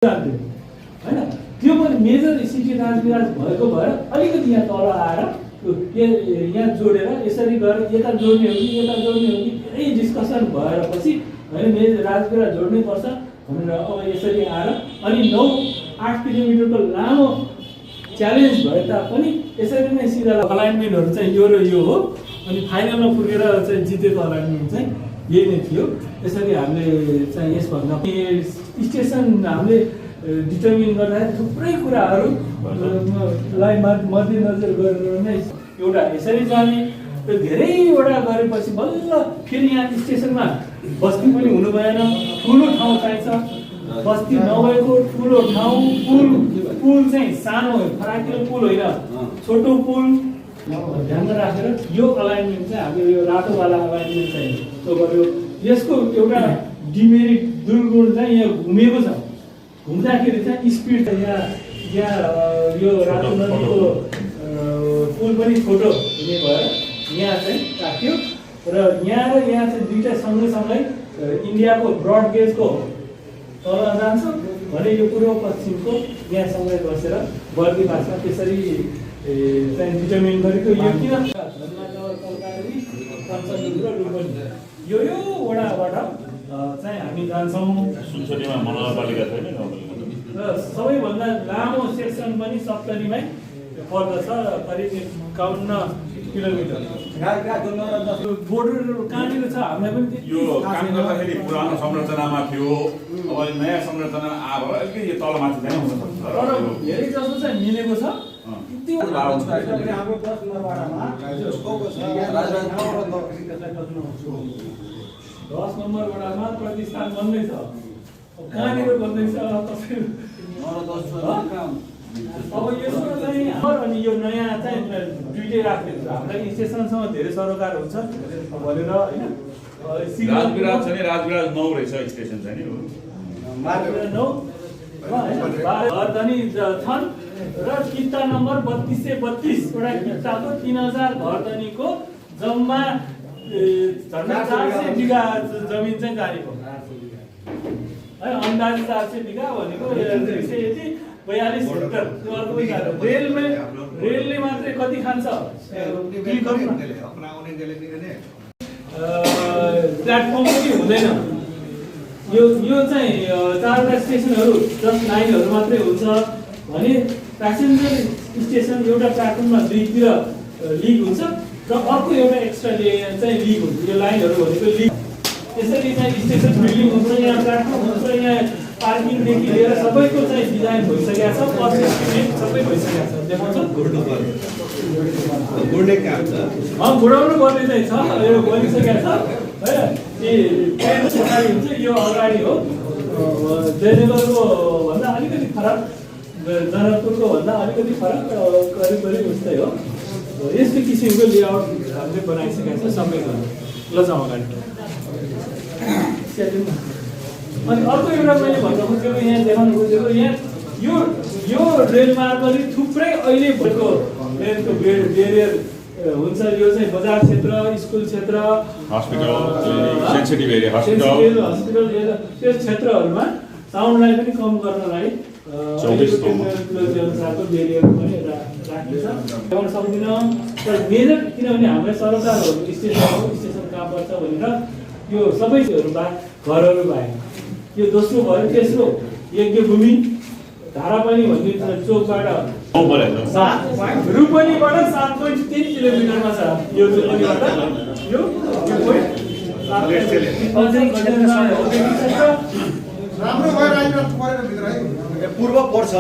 हैन त्यो पनि मेजर सिटी राजविराज भएको भएर अलिकति यहाँ तल आएर यहाँ जोडेर यसरी गरेर यता जोड्ने हो कि यता जोड्ने हो कि धेरै डिस्कसन भएर पछि होइन मेजर राजविराज जोड्नै पर्छ भनेर अब यसरी आएर अनि 9-8 किलोमिटरको लामो च्यालेन्ज भए तापनि यसरी नै सिधा अलाइनमेन्टहरू चाहिँ यो र यो हो अनि फाइनलमा पुगेर चाहिँ जितेको अलाइनमेन्ट चाहिँ यही नै थियो। यसरी हामीले चाहिँ यसभन्दा स्टेसन हामीले डिटर्मिन गर्दाखेरि थुप्रै कुराहरूलाई मध्यनजर गरेर नै एउटा यसरी जाने र धेरैवटा गरेपछि बल्ल फेरि यहाँ स्टेसनमा बस्ती पनि हुनु भएन, ठुलो ठाउँ चाहिन्छ, बस्ती नभएको ठुलो ठाउँ, पुल चाहिँ सानो फराकिलो पुल होइन छोटो पुल ध्यानमा राखेर यो अलाइनमेन्ट चाहिँ हामीले यो रातोवाला अलाइनमेन्ट चाहिँ त्यो गर्यो। यसको एउटा डिमेरिट दुर्गुण चाहिँ यहाँ घुमेको छ, घुम्दाखेरि चाहिँ स्पिड यहाँ यो रातो नदीको पुल पनि छोटो हुने भएर यहाँ चाहिँ राख्यो र यहाँ चाहिँ दुईटा सँगै इन्डियाको ब्रड गेजको तल जान्छ भने यो पूर्व पश्चिमको यहाँ सँगै बसेर बर्दी भाषा त्यसरी चाहिँ डिटर्मिन गरेको। यो किन यो वडाबाट चाहिँ हामी जान्छौँ। सुनसरीमा महानगरपालिका छैन र सबैभन्दा लामो सेक्सन पनि सप्तरीमै पर्दछ, करिब 51 किलोमिटर। बोर्डर कहाँनिर छ हामीलाई पनि यो काम गर्दाखेरि पुरानो संरचनामा थियो, अब नयाँ संरचना आएर अलिकति तल माथि चाहिँ हुन सक्छ तर धेरै जसो चाहिँ मिलेको छ। 10 नम्बर वडामा प्रतिष्ठान बन्दैछ, कहाँनिर बन्दैछ अब यसमा चाहिँ अनि यो नयाँ चाहिँ दुईटै राख्ने हामीलाई स्टेसनसँग धेरै सरोकार हुन्छ भनेर होइन। राजविराज छ नि, राजविराज 9 रहेछ स्टेसन चाहिँ नि हो, राजविराज 9 घरधनी छन् र किता नम्बर 3232 वटा किताको 3000 घरधनीको जम्मा झन्डा 400 बिघा जमिन चाहिँ जानेको है, अन्दाज 400 बिघा भनेको 242 हेक्टर। रेलले मात्रै कति खान्छ प्लेटफर्म पनि हुँदैन। यो चाहिँ 4वटा स्टेसनहरू 10 लाइनहरू मात्रै हुन्छ भने प्यासेन्जर स्टेसन एउटा प्लेटफर्ममा 2तिर लिक हुन्छ र अर्को एउटा एक्स्ट्रा चाहिँ लिक हुन्छ। यो लाइनहरू भनेको लिक त्यसरी चाहिँ स्टेसन बिल्डिङ हुन्छ, यहाँ प्लेटफर्म हुन्छ, यहाँ पार्किङदेखि लिएर सबैको चाहिँ डिजाइन भइसकेको छ, बस एस्टिमेट सबै भइसकेको छ। देखाउँछ गुडाउनु पर्ने चाहिँ छ, यो बनिसकेको छ है। ट्रेन पछाडि हुन्छ, यो अगाडि हो। जयनगरको भन्दा अलिकति फरक, जनकपुरको भन्दा अलिकति फरक, करिब उस्तै हो। यस्तो किसिमको लेआउट हामीले बनाइसकेको छ सबै घर। ल जाउँ अगाडि। अनि अर्को एउटा मैले भन्न खोजेको यहाँ देखाउनु खोजेको यहाँ यो रेलमार्गले थुप्रै अहिले भएको रेलको बेरियर हुन्छ। यो चाहिँ बजार क्षेत्र, स्कुल क्षेत्र, हस्पिटल, सेन्सिटिभ एरिया, हस्पिटल त्यो क्षेत्रहरूमा साउन्डलाई पनि कम गर्नलाई 24 अनुसारको बेरियर पनि राखिन्छ। देखाउन सक्दिनँ तर मेजर, किनभने हाम्रो सरकारहरू स्टेसन कहाँ पर्छ भनेर यो सबैहरू घरहरू बाहेक यो दोस्रो भयो। तेस्रो यज्ञभूमि धारापानी भन्ने चोकबाट रूपनीबाट 7.3 किलोमिटरमा छ। यो रूपनीबाट यो राम्रो भएर आइरहनु परेन भित्र है, पूर्व पर्छ।